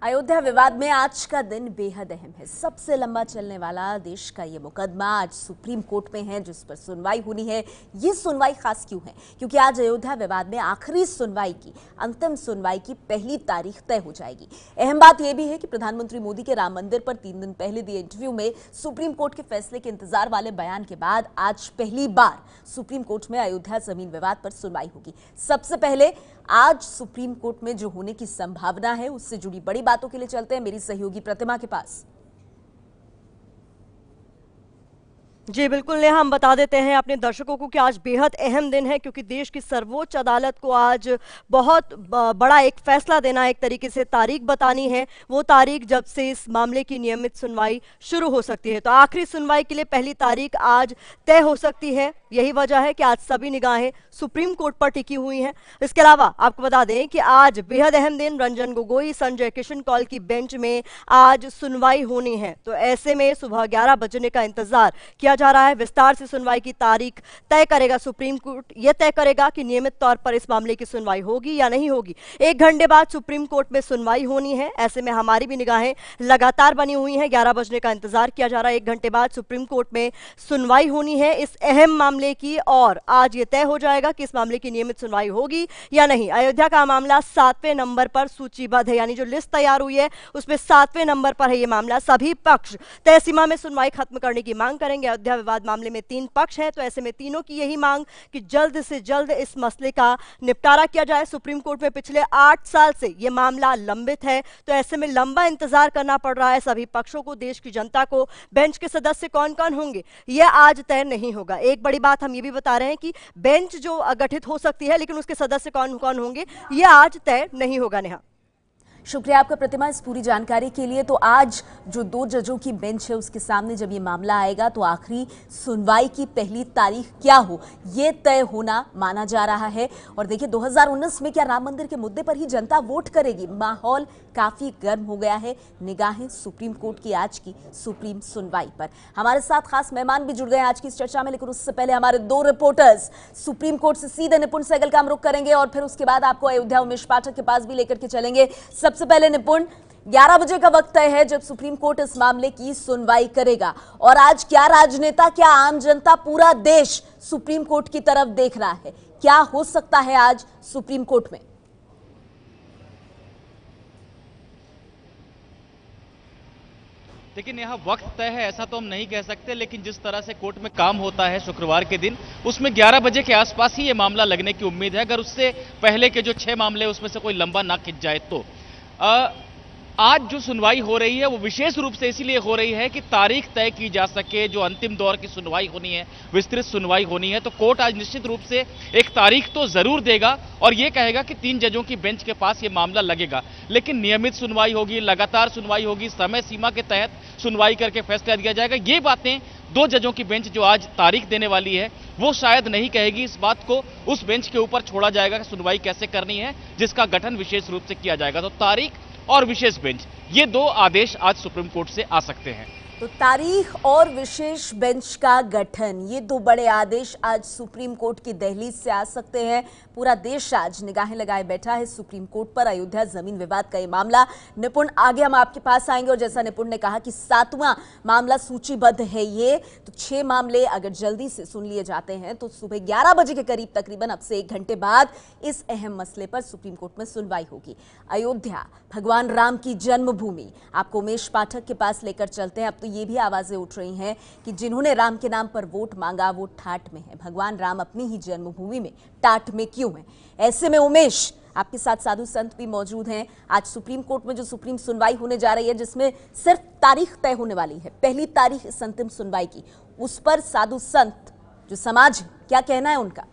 अयोध्या विवाद में आज का दिन बेहद अहम है। सबसे लंबा चलने वाला देश का ये मुकदमा आज सुप्रीम कोर्ट में है, जिस पर सुनवाई होनी है। ये सुनवाई खास क्यों है? क्योंकि आज अयोध्या विवाद में आखिरी सुनवाई की, अंतिम सुनवाई की पहली तारीख तय हो जाएगी। अहम बात यह भी है कि प्रधानमंत्री मोदी के राम मंदिर पर 3 दिन पहले दिए इंटरव्यू में सुप्रीम कोर्ट के फैसले के इंतजार वाले बयान के बाद आज पहली बार सुप्रीम कोर्ट में अयोध्या जमीन विवाद पर सुनवाई होगी। सबसे पहले आज सुप्रीम कोर्ट में जो होने की संभावना है, उससे जुड़ी बड़ी बातों के लिए चलते हैं मेरी सहयोगी प्रतिमा के पास। जी बिल्कुल नेहा, हम बता देते हैं अपने दर्शकों को कि आज बेहद अहम दिन है, क्योंकि देश की सर्वोच्च अदालत को आज बहुत बड़ा एक फैसला देना, एक तरीके से तारीख बतानी है। वो तारीख जब से इस मामले की नियमित सुनवाई शुरू हो सकती है। तो आखिरी सुनवाई के लिए पहली तारीख आज तय हो सकती है। यही वजह है कि आज सभी निगाहें सुप्रीम कोर्ट पर टिकी हुई हैं। इसके अलावा आपको बता दें कि आज बेहद अहम दिन, रंजन गोगोई, संजय किशन कौल की बेंच में आज सुनवाई होनी है। तो ऐसे में सुबह 11 बजने का इंतजार किया जा रहा है। विस्तार से सुनवाई की तारीख तय करेगा सुप्रीम कोर्ट। यह तय करेगा कि नियमित तौर पर इस मामले की सुनवाई होगी या नहीं होगी। 1 घंटे बाद सुप्रीम कोर्ट में सुनवाई होनी है। ऐसे में हमारी भी निगाहें लगातार बनी हुई हैं। 11 बजने का इंतजार किया जा रहा है। 1 घंटे बाद सुप्रीम कोर्ट में सुनवाई होनी है इस अहम मामले की, और आज यह तय हो जाएगा कि इस मामले की नियमित सुनवाई होगी या नहीं। अयोध्या का मामला 7वें नंबर पर सूचीबद्ध है, यानी जो लिस्ट तैयार हुई है उसमें 7वें नंबर पर है ये मामला। सभी पक्ष तय सीमा में सुनवाई खत्म करने की मांग करेंगे। अयोध्या विवाद मामले में 3 पक्ष हैं, तो ऐसे में तीनों की यही मांग कि जल्द से जल्द इस मसले का निपटारा किया जाए। सुप्रीम कोर्ट में पिछले 8 साल से यह मामला लंबित है, तो ऐसे में लंबा इंतजार करना पड़ रहा है सभी पक्षों को, देश की जनता को। बेंच के सदस्य कौन कौन होंगे यह आज तय नहीं होगा। एक बड़ी बात हम ये भी बता रहे हैं कि बेंच जो गठित हो सकती है, लेकिन उसके सदस्य कौन कौन होंगे यह आज तय नहीं होगा। नेहा, शुक्रिया आपका प्रतिमा इस पूरी जानकारी के लिए। तो आज जो 2 जजों की बेंच है उसके सामने जब ये मामला आएगा तो आखिरी सुनवाई की पहली तारीख क्या हो ये तय होना माना जा रहा है। और देखिए 2019 में क्या राम मंदिर के मुद्दे पर ही जनता वोट करेगी? माहौल काफी गर्म हो गया है। निगाहें सुप्रीम कोर्ट की आज की सुप्रीम सुनवाई पर। हमारे साथ खास मेहमान भी जुड़ गए आज की इस चर्चा में, लेकिन उससे पहले हमारे 2 रिपोर्टर्स सुप्रीम कोर्ट से सीधे निपुण सहगल का हम रुख करेंगे और फिर उसके बाद आपको अयोध्या उमेश पाठक के पास भी लेकर के चलेंगे। सबसे पहले निपुण, 11 बजे का वक्त तय है जब सुप्रीम कोर्ट इस मामले की सुनवाई करेगा, और आज क्या राजनेता, क्या आम जनता, पूरा देश सुप्रीम कोर्ट की तरफ देख रहा है? क्या हो सकता है आज सुप्रीम कोर्ट में? लेकिन यहाँ वक्त तय है ऐसा तो हम नहीं कह सकते, लेकिन जिस तरह से कोर्ट में काम होता है शुक्रवार के दिन, उसमें 11 बजे के आसपास ही ये मामला लगने की उम्मीद है, अगर उससे पहले के जो 6 मामले उसमें से कोई लंबा ना खिंच जाए तो। आज जो सुनवाई हो रही है वो विशेष रूप से इसीलिए हो रही है कि तारीख तय की जा सके। जो अंतिम दौर की सुनवाई होनी है, विस्तृत सुनवाई होनी है, तो कोर्ट आज निश्चित रूप से एक तारीख तो जरूर देगा और ये कहेगा कि 3 जजों की बेंच के पास ये मामला लगेगा। लेकिन नियमित सुनवाई होगी, लगातार सुनवाई होगी, समय सीमा के तहत सुनवाई करके फैसला दिया जाएगा, ये बातें 2 जजों की बेंच जो आज तारीख देने वाली है वो शायद नहीं कहेगी। इस बात को उस बेंच के ऊपर छोड़ा जाएगा कि सुनवाई कैसे करनी है, जिसका गठन विशेष रूप से किया जाएगा। तो तारीख और विशेष बेंच, ये 2 आदेश आज सुप्रीम कोर्ट से आ सकते हैं। तो तारीख और विशेष बेंच का गठन, ये 2 बड़े आदेश आज सुप्रीम कोर्ट की दहलीज से आ सकते हैं। पूरा देश आज निगाहें लगाए बैठा है सुप्रीम कोर्ट पर। अयोध्या जमीन विवाद का ये मामला। निपुण, आगे हम आपके पास आएंगे, और जैसा निपुण ने कहा कि 7वां मामला सूचीबद्ध है ये, तो 6 मामले अगर जल्दी से सुन लिए जाते हैं तो सुबह 11 बजे के करीब, तकरीबन अब से 1 घंटे बाद, इस अहम मसले पर सुप्रीम कोर्ट में सुनवाई होगी। अयोध्या भगवान राम की जन्मभूमि, आपको उमेश पाठक के पास लेकर चलते हैं। अब तो ये भी आवाजें उठ रही हैं कि जिन्होंने राम के नाम पर वोट मांगा वो ठाठ में है। भगवान राम अपनी ही जन्मभूमि में टाट में क्यों है? ऐसे में उमेश, आपके साथ साधु संत भी मौजूद हैं। आज सुप्रीम कोर्ट में जो सुप्रीम सुनवाई होने जा रही है, जिसमें सिर्फ तारीख तय होने वाली है, पहली तारीख इस अंतिम सुनवाई की, उस पर साधु संत, जो समाज है, क्या कहना है उनका?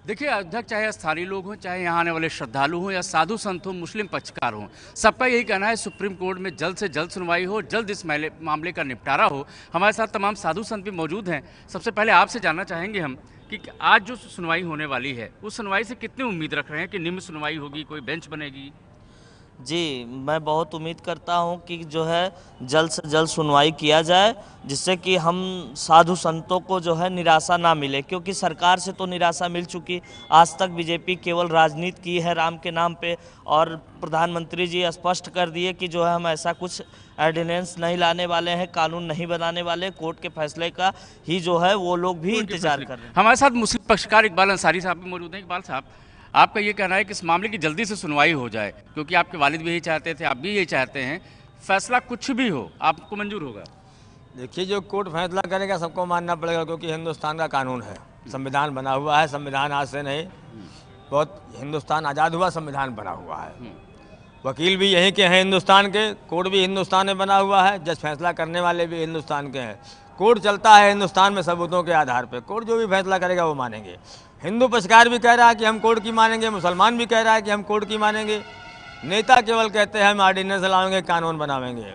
देखिए, अध्यक्ष चाहे स्थानीय लोग हों, चाहे यहाँ आने वाले श्रद्धालु हों या साधु संत हों, मुस्लिम पक्षकार हों, सबका यही कहना है सुप्रीम कोर्ट में जल्द से जल्द सुनवाई हो, जल्द इस मामले का निपटारा हो। हमारे साथ तमाम साधु संत भी मौजूद हैं। सबसे पहले आपसे जानना चाहेंगे हम कि आज जो सुनवाई होने वाली है, उस सुनवाई से कितनी उम्मीद रख रहे हैं कि निम्न सुनवाई होगी, कोई बेंच बनेगी? जी, मैं बहुत उम्मीद करता हूं कि जो है जल्द से जल्द सुनवाई किया जाए, जिससे कि हम साधु संतों को जो है निराशा ना मिले, क्योंकि सरकार से तो निराशा मिल चुकी। आज तक बीजेपी केवल राजनीति की है राम के नाम पे, और प्रधानमंत्री जी स्पष्ट कर दिए कि जो है हम ऐसा कुछ ऑर्डिनेंस नहीं लाने वाले हैं, कानून नहीं बनाने वाले, कोर्ट के फैसले का ही जो है वो लोग भी इंतजार कर रहे हैं। हमारे साथ मुस्लिम पक्षकार इकबाल अंसारी साहब भी मौजूद हैं। इकबाल साहब, आपका ये कहना है कि इस मामले की जल्दी से सुनवाई हो जाए, क्योंकि आपके वालिद भी यही चाहते थे, आप भी यही चाहते हैं, फैसला कुछ भी हो आपको मंजूर होगा? देखिए, जो कोर्ट फैसला करेगा सबको मानना पड़ेगा, क्योंकि हिंदुस्तान का कानून है, संविधान बना हुआ है। संविधान आज से नहीं, बहुत हिंदुस्तान आज़ाद हुआ संविधान बना हुआ है। वकील भी यहीं के हैं हिंदुस्तान के, कोर्ट भी हिंदुस्तान में बना हुआ है, जज फैसला करने वाले भी हिंदुस्तान के हैं। कोर्ट चलता है हिंदुस्तान में सबूतों के आधार पर, कोर्ट जो भी फैसला करेगा वो मानेंगे। हिंदू पक्षकार भी कह रहा है कि हम कोर्ट की मानेंगे, मुसलमान भी कह रहा है कि हम कोर्ट की मानेंगे। नेता केवल कहते हैं हम ऑर्डिनेंस लाएंगे, कानून बनावेंगे।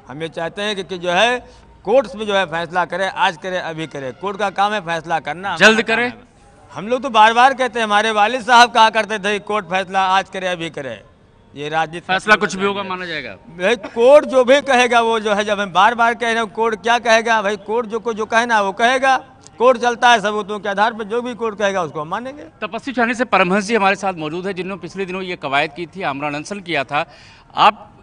हम ये चाहते हैं कि जो है कोर्ट में जो है फैसला करे, आज करे, अभी करे। कोर्ट का काम है फैसला करना, जल्द करे। हम लोग तो बार बार कहते हैं, हमारे वालिद साहब कहा करते थे कोर्ट फैसला आज करे, अभी करे। ये राजनीति फैसला कुछ भी होगा माना जाएगा। भाई कोर्ट जो भी कहेगा वो जो है, जब हम बार बार कह रहे हैं कोर्ट क्या कहेगा, भाई कोर्ट जो कहना वो कहेगा। कोर्ट चलता है सबूतों के आधार पर, जो भी कोर्ट कहेगा उसको हम मानेंगे। तपस्वी छावनी से परमहंस जी हमारे साथ मौजूद है, जिन्होंने पिछले दिनों ये कवायद की थी, आमरण अनशन किया था। आप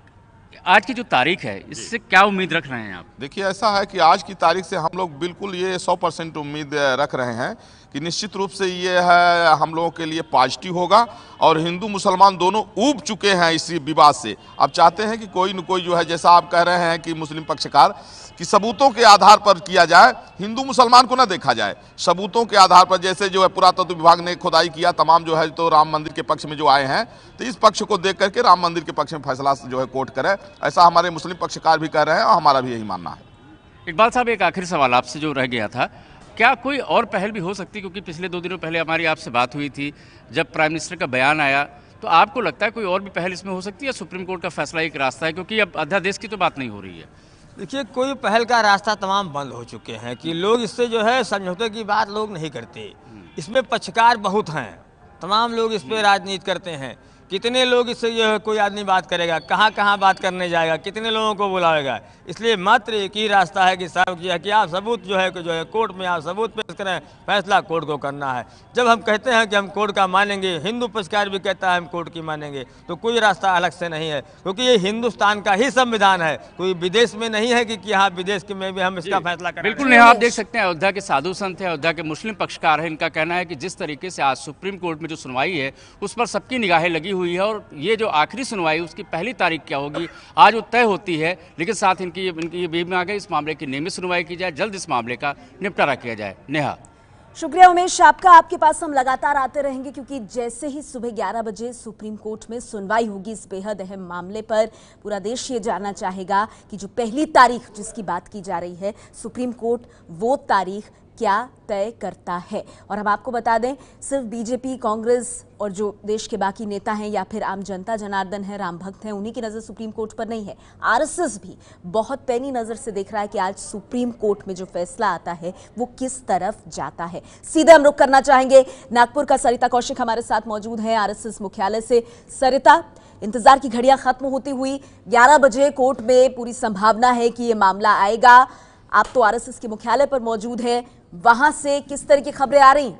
आज की जो तारीख है, इससे क्या उम्मीद रख रहे हैं आप? देखिए, ऐसा है कि आज की तारीख से हम लोग बिल्कुल ये 100% उम्मीद रख रहे हैं कि निश्चित रूप से ये है हम लोगों के लिए पॉजिटिव होगा। और हिंदू मुसलमान दोनों ऊब चुके हैं इसी विवाद से। अब चाहते हैं कि कोई न कोई जो है, जैसा आप कह रहे हैं कि मुस्लिम पक्षकार, कि सबूतों के आधार पर किया जाए, हिंदू मुसलमान को ना देखा जाए, सबूतों के आधार पर। जैसे जो है पुरातत्व विभाग ने खुदाई किया, तमाम जो है तो राम मंदिर के पक्ष में जो आए हैं, तो इस पक्ष को देख करके राम मंदिर के पक्ष में फैसला जो है कोर्ट करे, ऐसा हमारे मुस्लिम पक्षकार भी कह रहे हैं और हमारा भी यही मानना है। इकबाल साहब, एक आखिरी सवाल आपसे जो रह गया था, क्या कोई और पहल भी हो सकती है? क्योंकि पिछले 2 दिनों पहले हमारी आपसे बात हुई थी, जब प्राइम मिनिस्टर का बयान आया, तो आपको लगता है कोई और भी पहल इसमें हो सकती है? सुप्रीम कोर्ट का फैसला एक रास्ता है, क्योंकि अब अध्यादेश की तो बात नहीं हो रही है। देखिए, कोई पहल का रास्ता तमाम बंद हो चुके हैं कि लोग इससे जो है समझौते की बात लोग नहीं करते। इसमें पक्षकार बहुत हैं, तमाम लोग इस पर राजनीति करते हैं। कितने लोग इससे जो है कोई आदमी बात करेगा, कहाँ कहाँ बात करने जाएगा, कितने लोगों को बुलाएगा। इसलिए मात्र एक ही रास्ता है कि साहब किया कि आप सबूत जो है कोर्ट में आप सबूत पेश करें, फैसला कोर्ट को करना है। जब हम कहते हैं कि हम कोर्ट का मानेंगे, हिंदू पक्षकार भी कहता है हम कोर्ट की मानेंगे, तो कोई रास्ता अलग से नहीं है, क्योंकि ये हिंदुस्तान का ही संविधान है। कोई विदेश में नहीं है कि यहाँ विदेश में भी हम इसका फैसला करें। बिल्कुल नहीं, आप देख सकते हैं अयोध्या के साधु संत हैं, अयोध्या के मुस्लिम पक्षकार हैं। इनका कहना है कि जिस तरीके से आज सुप्रीम कोर्ट में जो सुनवाई है, उस पर सबकी निगाहें लगी हुई है, और ये जो आखिरी सुनवाई उसकी पहली तारीख क्या होगी आज वो तय होती है। लेकिन साथ इनकी ये भी मांग है, इस मामले की नियमित सुनवाई की जाए, जल्द इस मामले का निपटारा किया जाए। नेहा, शुक्रिया उमेश आपका। आपके पास हम लगातार आते रहेंगे, क्योंकि जैसे ही सुबह 11 बजे सुप्रीम कोर्ट में सुनवाई होगी इस बेहद अहम मामले पर, पूरा देश ये जानना चाहेगा कि जो पहली तारीख जिसकी बात की जा रही है, सुप्रीम कोर्ट वो तारीख क्या तय करता है। और हम आपको बता दें, सिर्फ बीजेपी, कांग्रेस और जो देश के बाकी नेता हैं या फिर आम जनता जनार्दन है, राम भक्त हैं, उन्हीं की नज़र सुप्रीम कोर्ट पर नहीं है। आरएसएस भी बहुत पैनी नज़र से देख रहा है कि आज सुप्रीम कोर्ट में जो फैसला आता है वो किस तरफ जाता है। सीधे हम रुख करना चाहेंगे नागपुर का। सरिता कौशिक हमारे साथ मौजूद हैं आरएसएस मुख्यालय से। सरिता, इंतजार की घड़ियां खत्म होती हुई 11 बजे कोर्ट में पूरी संभावना है कि ये मामला आएगा। आप तो आरएसएस के मुख्यालय पर मौजूद हैं, वहां से किस तरह की खबरें आ रही हैं?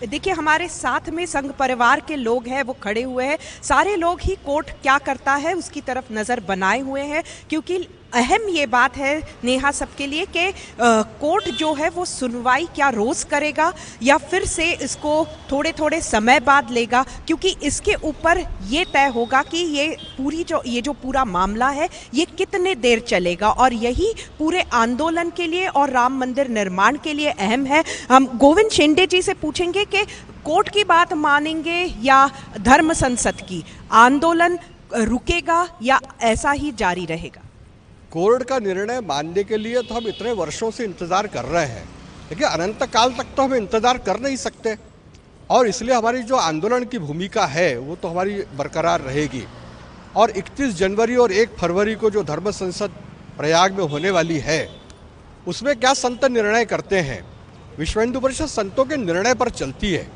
देखिए, हमारे साथ में संघ परिवार के लोग हैं, वो खड़े हुए हैं। सारे लोग ही कोर्ट क्या करता है उसकी तरफ नज़र बनाए हुए हैं, क्योंकि अहम ये बात है नेहा सबके लिए कि कोर्ट जो है वो सुनवाई क्या रोज़ करेगा या फिर से इसको थोड़े थोड़े समय बाद लेगा, क्योंकि इसके ऊपर ये तय होगा कि ये जो पूरा मामला है ये कितने देर चलेगा। और यही पूरे आंदोलन के लिए और राम मंदिर निर्माण के लिए अहम है। हम गोविंद शिंदे जी से पूछेंगे कि कोर्ट की बात मानेंगे या धर्म संसद की, आंदोलन रुकेगा या ऐसा ही जारी रहेगा? कोर्ट का निर्णय मानने के लिए तो हम इतने वर्षों से इंतज़ार कर रहे हैं, लेकिन अनंत काल तक तो हम इंतज़ार कर नहीं सकते, और इसलिए हमारी जो आंदोलन की भूमिका है वो तो हमारी बरकरार रहेगी। और 31 जनवरी और 1 फरवरी को जो धर्म संसद प्रयाग में होने वाली है, उसमें क्या संत निर्णय करते हैं विश्व हिंदू परिषद संतों के निर्णय पर चलती है।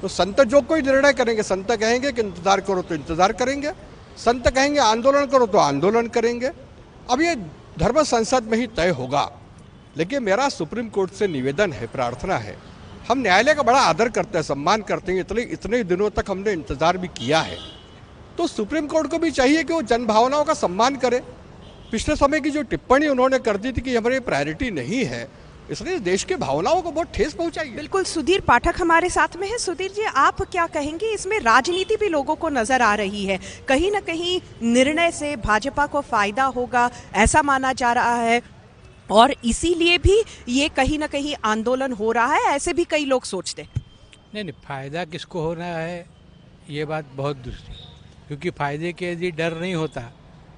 तो संत जो कोई निर्णय करेंगे, संत कहेंगे कि इंतजार करो तो इंतजार करेंगे, संत कहेंगे आंदोलन करो तो आंदोलन करेंगे। अब ये धर्म संसद में ही तय होगा। लेकिन मेरा सुप्रीम कोर्ट से निवेदन है, प्रार्थना है, हम न्यायालय का बड़ा आदर करते हैं, सम्मान करते हैं, इतने दिनों तक हमने इंतजार भी किया है, तो सुप्रीम कोर्ट को भी चाहिए कि वो जन भावनाओं का सम्मान करे। पिछले समय की जो टिप्पणी उन्होंने कर दी थी कि हमारी प्रायोरिटी नहीं है, इसलिए देश के भावनाओं को बहुत ठेस पहुंचाई। बिल्कुल, सुधीर पाठक हमारे साथ में है। सुधीर जी, आप क्या कहेंगे? इसमें राजनीति भी लोगों को नजर आ रही है, कहीं ना कहीं निर्णय से भाजपा को फायदा होगा ऐसा माना जा रहा है, और इसीलिए भी ये कहीं ना कहीं आंदोलन हो रहा है, ऐसे भी कई लोग सोचते हैं। नहीं, फायदा किसको हो रहा है ये बात बहुत दूसरी, क्योंकि फायदे के यदि डर नहीं होता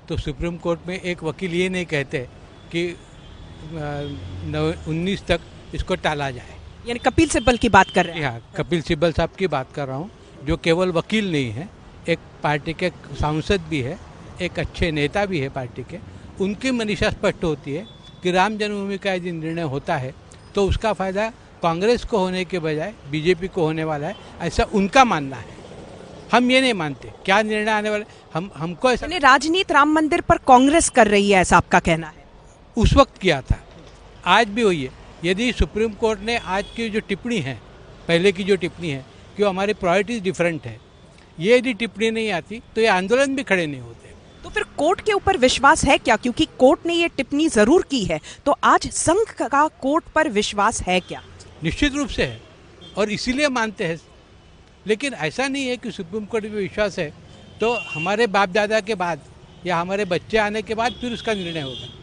तो सुप्रीम कोर्ट में एक वकील ये नहीं कहते कि 19 तक इसको टाला जाए। यानी कपिल सिब्बल की बात कर रहे हैं? हाँ, कपिल सिब्बल साहब की बात कर रहा हूँ, जो केवल वकील नहीं है, एक पार्टी के सांसद भी है, एक अच्छे नेता भी है पार्टी के। उनकी मनीषा स्पष्ट होती है कि राम जन्मभूमि का यदि निर्णय होता है तो उसका फायदा कांग्रेस को होने के बजाय बीजेपी को होने वाला है, ऐसा उनका मानना है। हम ये नहीं मानते। क्या निर्णय आने वाले हमको ऐसा, राजनीति राम मंदिर पर कांग्रेस कर रही है ऐसा आपका कहना है? उस वक्त किया था, आज भी वही है। यदि सुप्रीम कोर्ट ने आज की जो टिप्पणी है, पहले की जो टिप्पणी है कि हमारी प्रायोरिटीज डिफरेंट है, ये यदि टिप्पणी नहीं आती तो ये आंदोलन भी खड़े नहीं होते। तो फिर कोर्ट के ऊपर विश्वास है क्या? क्योंकि कोर्ट ने ये टिप्पणी जरूर की है, तो आज संघ का कोर्ट पर विश्वास है क्या? निश्चित रूप से है, और इसीलिए मानते हैं। लेकिन ऐसा नहीं है कि सुप्रीम कोर्ट में विश्वास है तो हमारे बाप दादा के बाद या हमारे बच्चे आने के बाद फिर उसका निर्णय होगा,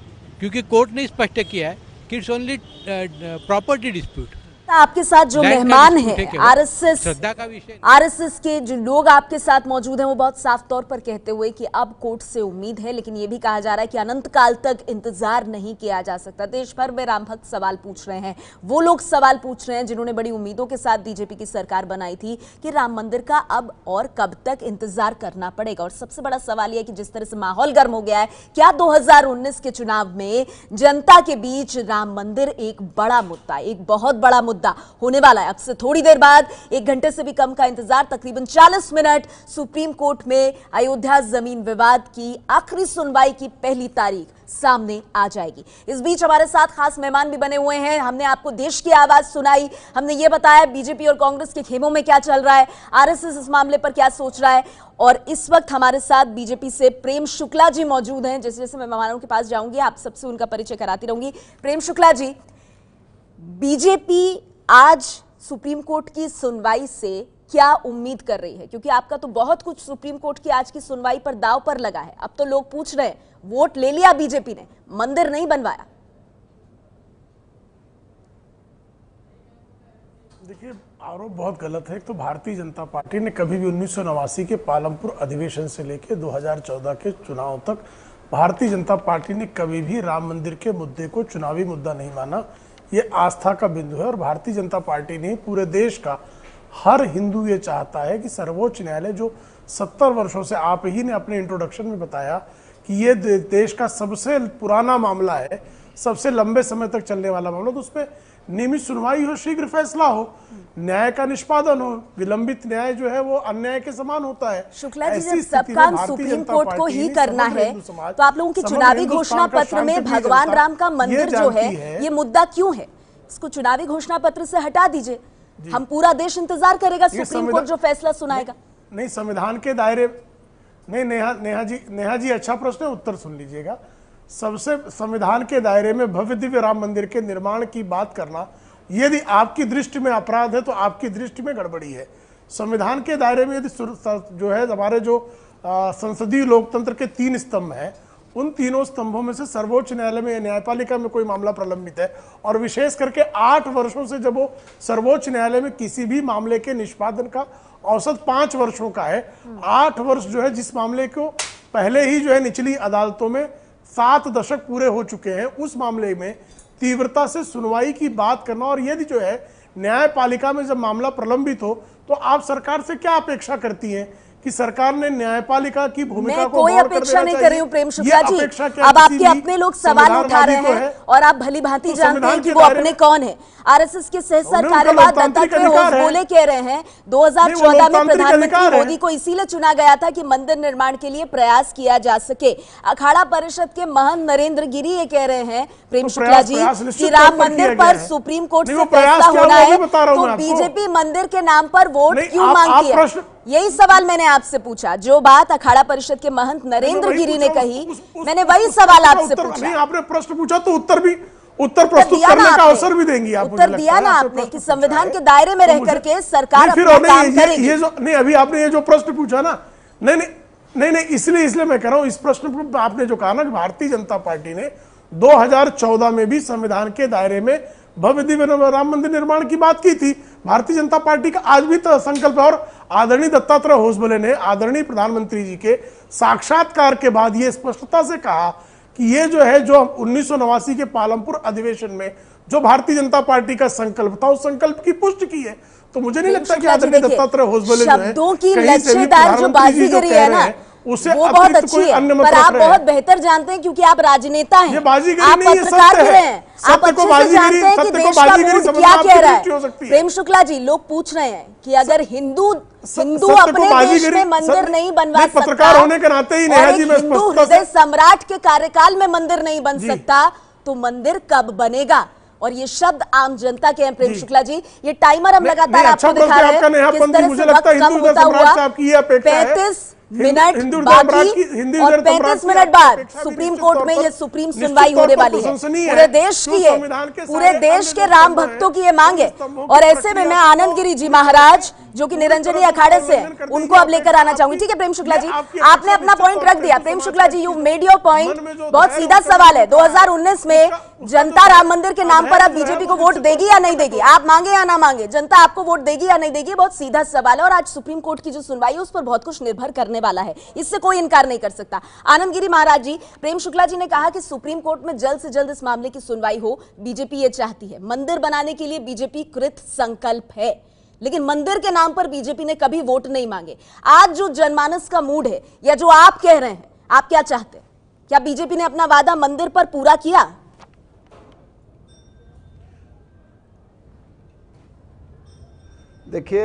क्योंकि कोर्ट ने स्पष्ट किया है कि इट्स ओनली प्रॉपर्टी डिस्प्यूट। आपके साथ जो मेहमान हैं आरएसएस, श्रद्धा का विषय, आरएसएस के जो लोग आपके साथ मौजूद हैं, वो बहुत साफ तौर पर कहते हुए कि अब कोर्ट से उम्मीद है, लेकिन ये भी कहा जा रहा है कि अनंत काल तक इंतजार नहीं किया जा सकता। देश भर में राम भक्त सवाल पूछ रहे हैं, वो लोग सवाल पूछ रहे हैं जिन्होंने बड़ी उम्मीदों के साथ बीजेपी की सरकार बनाई थी कि राम मंदिर का अब और कब तक इंतजार करना पड़ेगा। और सबसे बड़ा सवाल यह है कि जिस तरह से माहौल गर्म हो गया है, क्या 2019 के चुनाव में जनता के बीच राम मंदिर एक बड़ा मुद्दा, एक बहुत बड़ा मुद्दा होने वाला है? अब से थोड़ी देर बाद, 1 घंटे से भी कम का इंतजार, तकरीबन 40 मिनट, सुप्रीम कोर्ट में अयोध्या जमीन विवाद की आखिरी सुनवाई की पहली तारीख सामने आ जाएगी। इस बीच हमारे साथ खास मेहमान भी बने हुए हैं। हमने आपको देश की आवाज सुनाई, हमने ये बताया बीजेपी और कांग्रेस के खेमों में क्या चल रहा है, आरएसएस इस मामले पर क्या सोच रहा है। और इस वक्त हमारे साथ बीजेपी से प्रेम शुक्ला जी मौजूद हैं। जैसे जैसे मैं मेहमानों के पास जाऊंगी, आप सबसे उनका परिचय कराती रहूंगी। प्रेम शुक्ला जी, बीजेपी आज सुप्रीम कोर्ट की सुनवाई से क्या उम्मीद कर रही है? क्योंकि आपका तो बहुत कुछ सुप्रीम कोर्ट की आज की सुनवाई पर दांव पर लगा है। अब तो लोग पूछ रहे हैं, वोट ले लिया बीजेपी ने, मंदिर नहीं बनवाया। देखिए, आरोप बहुत गलत है। एक तो भारतीय जनता पार्टी ने कभी भी 1989 के पालमपुर अधिवेशन से लेकर 2014 के चुनाव तक भारतीय जनता पार्टी ने कभी भी राम मंदिर के मुद्दे को चुनावी मुद्दा नहीं माना। ये आस्था का बिंदु है, और भारतीय जनता पार्टी ने, पूरे देश का हर हिंदू ये चाहता है कि सर्वोच्च न्यायालय, जो 70 वर्षों से, आप ही ने अपने इंट्रोडक्शन में बताया कि ये देश का सबसे पुराना मामला है, सबसे लंबे समय तक चलने वाला मामला, तो उसमें नियमित सुनवाई हो, शीघ्र फैसला हो, न्याय का निष्पादन हो। विलंबित न्याय जो है वो अन्याय के समान होता है। शुक्ला जी, जब सब काम सुप्रीम कोर्ट को ही करना है तो आप लोगों की चुनावी घोषणा पत्र में भगवान राम का मंदिर जो है, ये मुद्दा क्यों है? इसको चुनावी घोषणा पत्र से हटा दीजिए, हम पूरा देश इंतजार करेगा सुप्रीम कोर्ट जो फैसला सुनाएगा। नहीं, संविधान के दायरे नहीं, नेहा जी अच्छा प्रश्न है, उत्तर सुन लीजिएगा। सबसे संविधान के दायरे में भव्य दिव्य राम मंदिर के निर्माण की बात करना, यदि आपकी दृष्टि में अपराध है तो आपकी दृष्टि में गड़बड़ी है। संविधान के दायरे में यदि जो है हमारे जो संसदीय लोकतंत्र के 3 स्तंभ हैं, उन तीनों स्तंभों में से सर्वोच्च न्यायालय में, न्यायपालिका में कोई मामला प्रलंबित है, और विशेष करके 8 वर्षों से जब वो सर्वोच्च न्यायालय में किसी भी मामले के निष्पादन का औसत 5 वर्षों का है, 8 वर्ष जो है, जिस मामले को पहले ही जो है निचली अदालतों में 7 दशक पूरे हो चुके हैं, उस मामले में तीव्रता से सुनवाई की बात करना, और यदि जो है न्यायपालिका में जब मामला प्रलंबित हो तो आप सरकार से क्या अपेक्षा करती हैं कि सरकार ने न्यायपालिका की भूमिका मैं को कोई गौर कर अपेक्षा देना नहीं कर चाहिए। रही हूँ प्रेम ये शुक्ला जी, अपेक्षा क्या अब किसी आपके भी अपने लोग सवाल उठा रहे संविधानवादी को हैं है? और आप भली भांति तो जानते हैं संविधान कि के वो दायरे अपने में- कौन है। आरएसएस के सहसर उनका कार्यवाह लोकतांत्रिक दत्तात्रेय अधिकार है। होसबोले कह रहे हैं 2014 में लोकतांत्रिक प्रधानमंत्री अधिकार है। मोदी को इसीलिए चुना गया था कि मंदिर निर्माण के लिए प्रयास किया जा सके। अखाड़ा परिषद के महंत नरेंद्र गिरी ये कह रहे हैं प्रेम तो शुक्ला जी प्रयास कि निश्चित राम तौर पर मंदिर किया गया पर है। सुप्रीम कोर्ट नहीं, से वो प्रयास फैसला क्या होना वो है, भी बता रहा हूं तो मैं आपको। बीजेपी मंदिर के नाम पर वोट नहीं, क्यों आप मांगती है? प्रश्न- यही सवाल मैंने आपसे पूछा, जो बात अखाड़ा परिषद के महंत नरेंद्र गिरी ने कही, मैंने वही सवाल आपसे पूछा। नहीं, आपने प्रश्न पूछा तो उत्तर प्रस्तुत दिया ना करने का आपने। अवसर भी देंगी आप। उत्तर दिया ना आपने कि संविधान के दायरे में रह करके सरकार फिर अपना काम नहीं, करेगी। ये जो नहीं, अभी आपने ये जो प्रश्न पूछा ना, नहीं, इसलिए मैं कह रहा हूं, इस प्रश्न पर आपने जो कहा ना कि भारतीय जनता पार्टी ने 2014 में भी संविधान के दायरे में भव्य दिव्य राम मंदिर निर्माण की बात की थी। भारतीय जनता पार्टी का आज भी तो संकल्प है और आदरणीय दत्तात्रेय होसबले ने आदरणीय प्रधानमंत्री जी के साक्षात्कार के बाद ये स्पष्टता से कहा कि ये जो है, जो 1989 के पालमपुर अधिवेशन में जो भारतीय जनता पार्टी का संकल्प था, उस संकल्प की पुष्टि की है। तो मुझे नहीं लगता कि आदरणीय दत्तात्रेय होसबले जो है, शब्दों की कहीं से भी लच्छेदार जो प्रधानमंत्री जी जो बाजीगरी कह है रहे ना, हैं, उससे वो बहुत अतिरिक्त अच्छी कोई है, अन्य मत पर रख आप रहे हैं। बहुत बेहतर जानते हैं क्योंकि आप राजनेता हैं, ये बाजीगरी आप नहीं, ये पत्रकार सत्य भी है। रहे हैं, आप सत्य को अच्छे से बाजीगरी- जानते हैं कि सत्य को देश का बाजीगरी मूड समझना क्या आपकी कह रहा दृष्टि हो है। सकती है। प्रेम शुक्ला जी, लोग पूछ रहे हैं कि अगर हिंदू सत्य को अपने देश बाजीगरी- में मंदिर सत्य- नहीं बनवा नहीं, सकता, पत्रकार होने के नाते ही और नेहा एक जी मैं हिंदू स्पष्टता हृदय से- सम्राट के कार्यकाल में मंदिर नहीं बन सकता, तो मंदिर कब बनेगा? और ये शब्द आम जनता के हैं प्रेम शुक्ला जी। ये टाइमर हम लगातार आपको दिखा रहे हैं, किस तरह से वक्त कम होता हुआ 35 मिनट बाकी और 35 मिनट बाद सुप्रीम कोर्ट में ये सुप्रीम सुनवाई होने वाली है। पूरे देश की है, पूरे देश के राम भक्तों की ये मांग है। और ऐसे में मैं आनंद गिरी जी महाराज जो कि निरंजनी अखाड़े से हैं, उनको अब लेकर आना चाहूंगी। ठीक है प्रेम शुक्ला जी, आपने अपना पॉइंट रख दिया। Prem Shukla ji, you made your point. बहुत सीधा सवाल है, 2019 में जनता राम मंदिर के नाम पर अब बीजेपी को वोट देगी या नहीं देगी? आप मांगे या ना मांगे, जनता आपको वोट देगी या नहीं देगी? बहुत सीधा सवाल है। और आज सुप्रीम कोर्ट की जो सुनवाई है उस पर बहुत कुछ निर्भर करने वाला है, इससे कोई इनकार नहीं कर सकता। आनंद गिरी महाराज जी, प्रेम शुक्ला जी ने कहा कि सुप्रीम कोर्ट में जल्द से जल्द इस मामले की सुनवाई हो, बीजेपी ये चाहती है। मंदिर बनाने के लिए बीजेपी कृत संकल्प है, लेकिन मंदिर के नाम पर बीजेपी ने कभी वोट नहीं मांगे। आज जो जनमानस का मूड है या जो आप कह रहे हैं, आप क्या चाहते हैं? क्या बीजेपी ने अपना वादा मंदिर पर पूरा किया? देखिए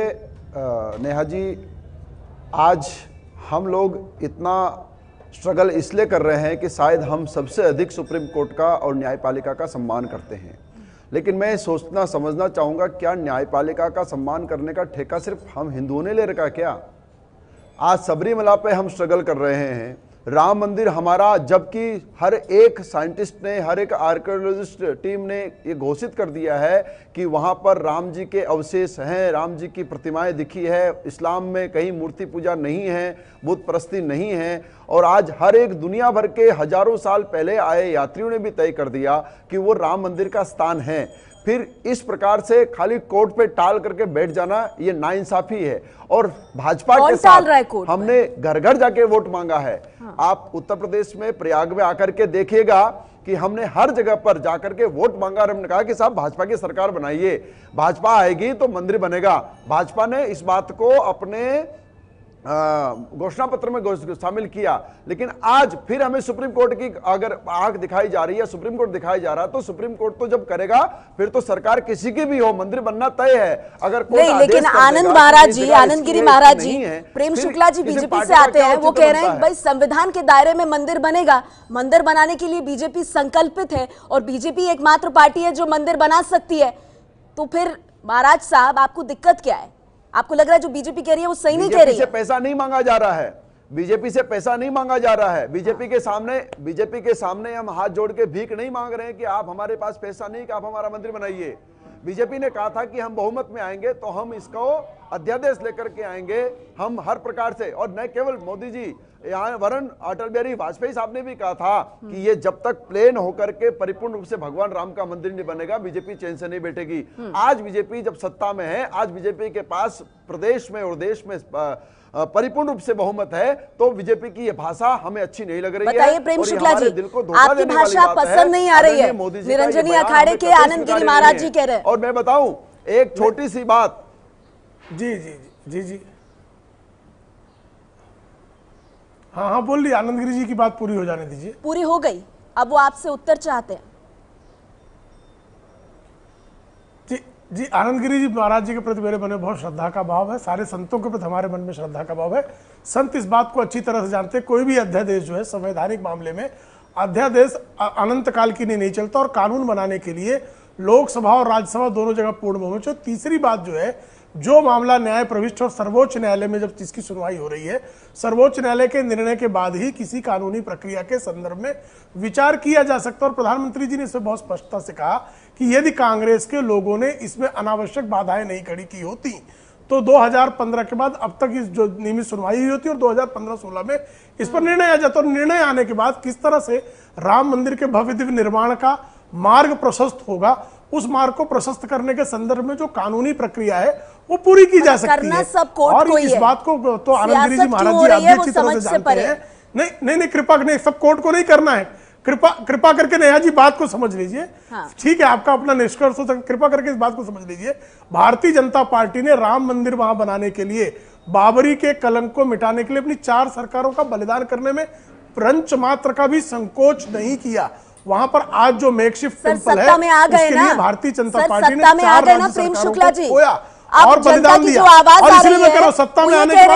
नेहा जी, आज हम लोग इतना स्ट्रगल इसलिए कर रहे हैं कि शायद हम सबसे अधिक सुप्रीम कोर्ट का और न्यायपालिका का सम्मान करते हैं, लेकिन मैं सोचना समझना चाहूँगा, क्या न्यायपालिका का सम्मान करने का ठेका सिर्फ हम हिंदुओं ने ले रखा क्या? आज सबरीमला पे हम स्ट्रगल कर रहे हैं, राम मंदिर हमारा, जबकि हर एक साइंटिस्ट ने, हर एक आर्कियोलॉजिस्ट टीम ने ये घोषित कर दिया है कि वहाँ पर राम जी के अवशेष हैं, राम जी की प्रतिमाएं दिखी है, इस्लाम में कहीं मूर्ति पूजा नहीं है, बुत परस्ती नहीं है। और आज हर एक दुनिया भर के हजारों साल पहले आए यात्रियों ने भी तय कर दिया कि वो राम मंदिर का स्थान है। फिर इस प्रकार से खाली कोर्ट पे टाल करके बैठ जाना, ये नाइंसाफी है। और भाजपा के साथ हमने घर घर जाके वोट मांगा है। हाँ। आप उत्तर प्रदेश में प्रयाग में आकर के देखिएगा कि हमने हर जगह पर जाकर के वोट मांगा और हमने कहा कि साहब भाजपा की सरकार बनाइए, भाजपा आएगी तो मंदिर बनेगा। भाजपा ने इस बात को अपने घोषणा पत्र में शामिल किया, लेकिन आज फिर हमें सुप्रीम कोर्ट की अगर आंख दिखाई जा रही है, सुप्रीम कोर्ट दिखाई जा रहा है, तो सुप्रीम कोर्ट तो जब करेगा फिर तो सरकार किसी की भी हो, मंदिर बनना तय है। अगर कोर्ट नहीं, लेकिन आनंद महाराज जी, आनंद गिरी महाराज जी, प्रेम शुक्ला जी बीजेपी से आते हैं, वो कह रहे हैं भाई संविधान के दायरे में मंदिर बनेगा, मंदिर बनाने के लिए बीजेपी संकल्पित है और बीजेपी एकमात्र पार्टी है जो मंदिर बना सकती है। तो फिर महाराज साहब, आपको दिक्कत क्या है? आपको लग रहा है जो बीजेपी कह रही है वो सही नहीं कह रही है? पैसा नहीं मांगा जा रहा है, बीजेपी से पैसा नहीं मांगा जा रहा है। बीजेपी के सामने हम हाथ जोड़ के भीख नहीं मांग रहे हैं कि आप हमारे पास पैसा नहीं कि आप हमारा मंदिर बनाइए। बीजेपी ने कहा था कि हम बहुमत में आएंगे तो हम इसको अध्यादेश लेकर के आएंगे, हम हर प्रकार से। और न केवल मोदी जी, यहाँ वरुण अटल बिहारी वाजपेयी साहब ने भी कहा था कि ये जब तक प्लेन होकर के परिपूर्ण रूप से भगवान राम का मंदिर नहीं बनेगा, बीजेपी चैन से नहीं बैठेगी। आज बीजेपी जब सत्ता में है, आज बीजेपी के पास प्रदेश में और देश में परिपूर्ण रूप से बहुमत है, तो बीजेपी की ये भाषा हमें अच्छी नहीं लग रही है। बताइए प्रेम शुक्ला जी, आपकी भाषा पसंद नहीं आ रही है? निरंजनी अखाड़े के आनंद गिरी महाराज जी कह रहे हैं। और मैं बताऊं एक छोटी सी बात, जी जी जी जी हाँ हाँ बोल ली, आनंद गिरी जी की बात पूरी हो जाने दीजिए। पूरी हो गई, अब वो आपसे उत्तर चाहते हैं। जी आनंद गिरी जी, महाराज जी के प्रति मेरे मन में बहुत श्रद्धा का भाव है, सारे संतों के प्रति हमारे मन में श्रद्धा का भाव है। संत इस बात को अच्छी तरह से जानते हैं, कोई भी अध्यादेश जो है संवैधानिक मामले में अध्यादेश अनंत काल के लिए नहीं चलता, और कानून बनाने के लिए लोकसभा और राज्यसभा दोनों जगह पूर्ण बहुमत। तीसरी बात जो है, जो मामला न्याय प्रविष्ट और सर्वोच्च न्यायालय में जब इसकी सुनवाई हो रही है, सर्वोच्च न्यायालय के निर्णय के बाद ही किसी कानूनी प्रक्रिया के संदर्भ में विचार किया जा सकता है। और प्रधानमंत्री जी ने इसे बहुत स्पष्टता से कहा कि यदि कांग्रेस के लोगों ने इसमें अनावश्यक बाधाएं नहीं खड़ी की होती तो 2015 के बाद अब तक इस जो नियमित सुनवाई हुई होती और 2015-16 में इस पर निर्णय आ जाता। और निर्णय आने के बाद किस तरह से राम मंदिर के भव्य दिव्य निर्माण का मार्ग प्रशस्त होगा, उस मार्ग को प्रशस्त करने के संदर्भ में जो कानूनी प्रक्रिया है वो पूरी की जा सकती है। और इस बात को तो आनंद गिरी जी, महाराज जी, आप भी अच्छी तरह से जानते हैं। नहीं, कृपा नहीं, सब कोर्ट को नहीं करना है। कृपा करके नेहा जी बात को समझ लीजिए। हाँ। ठीक है, आपका अपना निष्कर्ष हो सकता, कृपा करके इस बात को समझ लीजिए। भारतीय जनता पार्टी ने राम मंदिर वहां बनाने के लिए, बाबरी के कलंक को मिटाने के लिए अपनी 4 सरकारों का बलिदान करने में पंच मात्र का भी संकोच नहीं किया। वहां पर आज जो मेकशिफ्ट टेंपल है, उसके लिए भारतीय जनता पार्टी ने 4 राज्य सरकारों को खोया और बलिदान दिया। और इसलिए मैं कह रहा हूं, सत्ता में आने के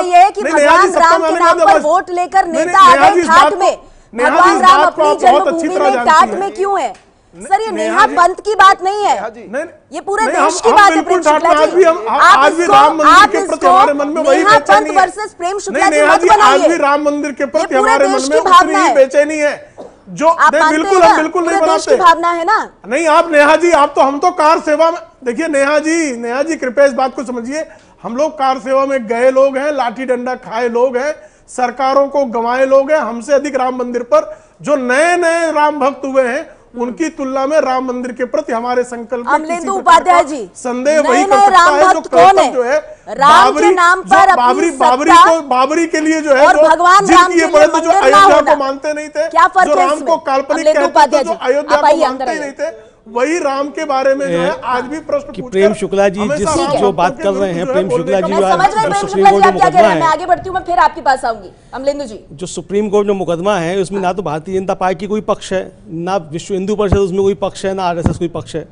बाद वोट लेकर नेता आ गए ठाट में, भगवान राम अपनी जन्मभूमि में टाट में क्यों है? सर, ये नेहा पंत की बात नहीं है, ये पूरे देश की बात है। प्रेम शुक्ला जी, नेहा पंत वर्सेस प्रेम शुक्ला जी मत बनाइए। आज भी राम मंदिर के प्रति हमारे मन में उतनी बेचैनी है जो बिल्कुल हम बिल्कुल नहीं बनाते। भावना है ना? नहीं, आप नेहा जी, आप तो, हम तो कार सेवा में, देखिए नेहा जी कृपया इस बात को समझिए, हम लोग कार सेवा में गए लोग हैं, लाठी डंडा खाए लोग हैं, सरकारों को गंवाए लोग हैं। हमसे अधिक राम मंदिर पर जो नए नए राम भक्त हुए हैं, उनकी तुलना में राम मंदिर के प्रति हमारे संकल्प अमलेंदु उपाध्याय जी, संदेह वही कर सकता है जो कौन जो है राम के नाम पर बाबरी के लिए जो है, और भगवान राम के लिए जो अयोध्या को मानते नहीं थे, क्या फर्क जो राम को काल्पनिक कहते थे, जो अयोध्या को मानते ही नहीं थे, वही राम के बारे में जो है आज भी प्रश्न कि प्रेम शुक्ला जी जो बात कर रहे हैं, प्रेम शुक्ला जी सुप्रीम कोर्ट में मुकदमा है, मैं आगे बढ़ती हूँ, मैं फिर आपके पास आऊंगी। अमलेंदु जी, जो सुप्रीम कोर्ट में मुकदमा है उसमें ना तो भारतीय जनता पार्टी कोई पक्ष है, ना विश्व हिंदू परिषद उसमें कोई पक्ष है, ना आरएसएस कोई पक्ष है।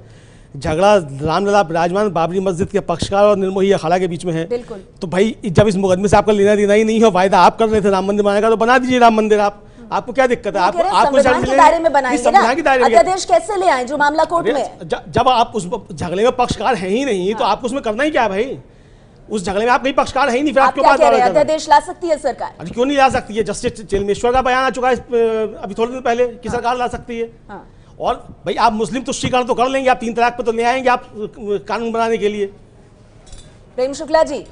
झगड़ा रामलला विराजमान बाबरी मस्जिद के पक्षकार और निर्मोही अखाड़ा के बीच में है। तो भाई जब इस मुकदमे से आपका लेना देना ही नहीं है, वायदा आप कर रहे थे राम मंदिर बनाने का, तो बना दीजिए राम मंदिर। आपको क्या दिक्कत है? आपको संविधान के दायरे में बनाएंगे ना, अध्यादेश कैसे ले आए जो मामला कोर्ट में? जब आप उस झगड़े में पक्षकार है ही नहीं, तो आपको उसमें करना ही क्या है भाई? उस झगड़े में आप कहीं पक्षकार है ही नहीं, फिर आप क्यों बात कर रहे हैं? अध्यादेश ला सकती है सरकार? अरे क्यों नहीं ला सकती है? जस्टिस चिलमेश्वर का बयान आ चुका है अभी थोड़े दिन पहले कि सरकार ला सकती है। और भाई आप मुस्लिम तुष्टीकरण तो कर लेंगे, आप 3 तलाक पे तो ले आएंगे आप कानून बनाने के लिए। प्रेम शुक्ला जी,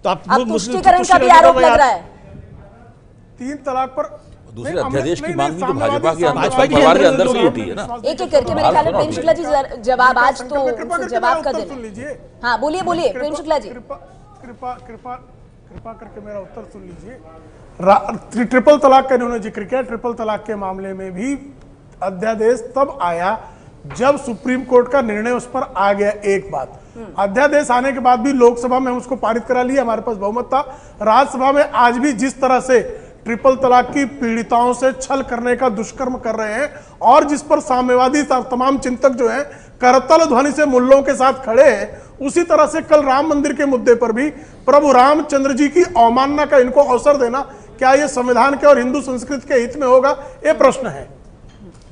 तो आप तुष्टीकरण का भी आरोप लग रहा है 3 तलाक पर। दूसरे अध्यादेश की मांग भी तो भाजपा के अंदर से उठी है ना। एक एक करके मेरे ख्याल में प्रेम शुक्ला जी जवाब, आज तो जवाब का दिन। हाँ बोलिए प्रेम शुक्ला जी, कृपा करके मेरा उत्तर सुन लीजिए। ट्रिपल तलाक का इन्होंने जिक्र किया, ट्रिपल तलाक के मामले में भी अध्यादेश तब आया जब सुप्रीम कोर्ट का निर्णय उस पर आ गया। एक बात, अध्यादेश आने के बाद भी लोकसभा में हम उसको पारित करा लिया, हमारे पास बहुमत था। राज्यसभा में आज भी जिस तरह से ट्रिपल तलाक की पीड़िताओं से छल करने का दुष्कर्म कर रहे हैं और जिस पर साम्यवादी तमाम चिंतक जो हैं करतल ध्वनि से मुल्लों के साथ खड़े हैं, उसी तरह से कल राम मंदिर के मुद्दे पर भी प्रभु रामचंद्र जी की अवमानना का इनको अवसर देना, क्या ये संविधान के और हिंदू संस्कृति के हित में होगा? ये प्रश्न है।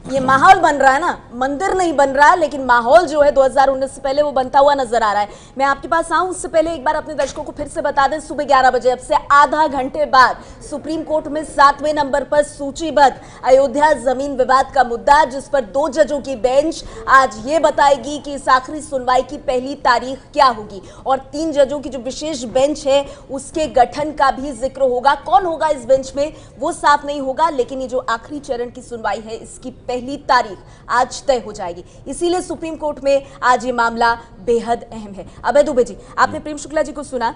ये माहौल बन रहा है ना, मंदिर नहीं बन रहा, लेकिन माहौल जो है 2019 से पहले वो बनता हुआ नजर आ रहा है। मैं आपके पास आऊं उससे पहले एक बार अपने दर्शकों को फिर से बता दें, सुबह 11 बजे अब से आधा घंटे बाद सुप्रीम कोर्ट में 7वें नंबर पर सूचीबद्ध अयोध्या जमीन विवाद का मुद्दा, जिस पर 2 जजों की बेंच आज ये बताएगी कि इस आखिरी सुनवाई की पहली तारीख क्या होगी, और 3 जजों की जो विशेष बेंच है उसके गठन का भी जिक्र होगा। कौन होगा इस बेंच में वो साफ नहीं होगा, लेकिन ये जो आखिरी चरण की सुनवाई है इसकी पहली तारीख आज तय हो जाएगी। इसीलिए सुप्रीम कोर्ट में आज ये मामला बेहद अहम है। अभय दुबे जी, आपने प्रेम शुक्ला जी को सुना,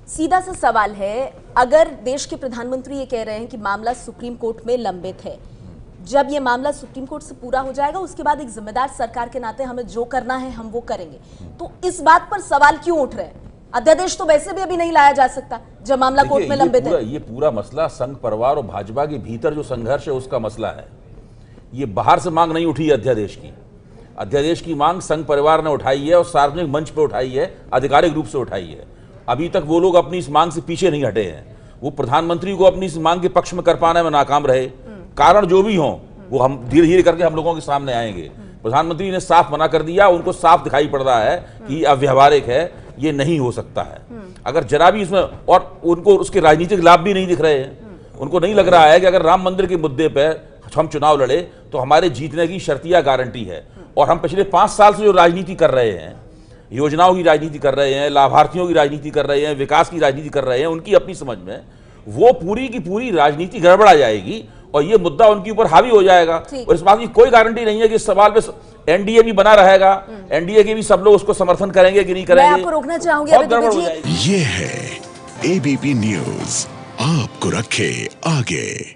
सीधा सा सवाल है, अगर देश के प्रधानमंत्री ये कह रहे हैं कि मामला सुप्रीम कोर्ट में लंबित है, जब ये मामला सुप्रीम कोर्ट से पूरा हो जाएगा उसके बाद एक जिम्मेदार सरकार के नाते हमें जो करना है हम वो करेंगे, तो इस बात पर सवाल क्यों उठ रहे हैं अध्यादेश तो वैसे भी अभी नहीं लाया जा सकता जब मामला कोर्ट में लंबित है। ये पूरा मसला संघ परिवार और भाजपा के भीतर जो संघर्ष है उसका मसला है। ये बाहर से मांग नहीं उठी है अध्यादेश की। अध्यादेश की मांग संघ परिवार ने उठाई है और सार्वजनिक मंच पर उठाई है, आधिकारिक रूप से उठाई है। अभी तक वो लोग अपनी इस मांग से पीछे नहीं हटे हैं। वो प्रधानमंत्री को अपनी इस मांग के पक्ष में कर पाने में नाकाम रहे। कारण जो भी हों वो हम धीरे धीरे करके हम लोगों के सामने आएंगे। प्रधानमंत्री ने साफ मना कर दिया, उनको साफ दिखाई पड़ रहा है कि अव्यावहारिक है, ये नहीं हो सकता है। अगर जरा भी इसमें, और उनको उसके राजनीतिक लाभ भी नहीं दिख रहे हैं। उनको नहीं लग रहा है कि अगर राम मंदिर के मुद्दे पर हम चुनाव लड़े तो हमारे जीतने की शर्तिया गारंटी है। और हम पिछले 5 साल से जो राजनीति कर रहे हैं, योजनाओं की राजनीति कर रहे हैं, लाभार्थियों की राजनीति कर रहे हैं, विकास की राजनीति कर रहे हैं, उनकी अपनी समझ में वो पूरी की पूरी राजनीति गड़बड़ा जाएगी और ये मुद्दा उनके ऊपर हावी हो जाएगा। और इस बात की कोई गारंटी नहीं है कि इस सवाल पे एनडीए भी बना रहेगा, एनडीए के भी सब लोग उसको समर्थन करेंगे कि नहीं करेंगे। मैं आपको रोकना चाहूंगी। ये है एबीपी न्यूज़, आपको रखे आगे।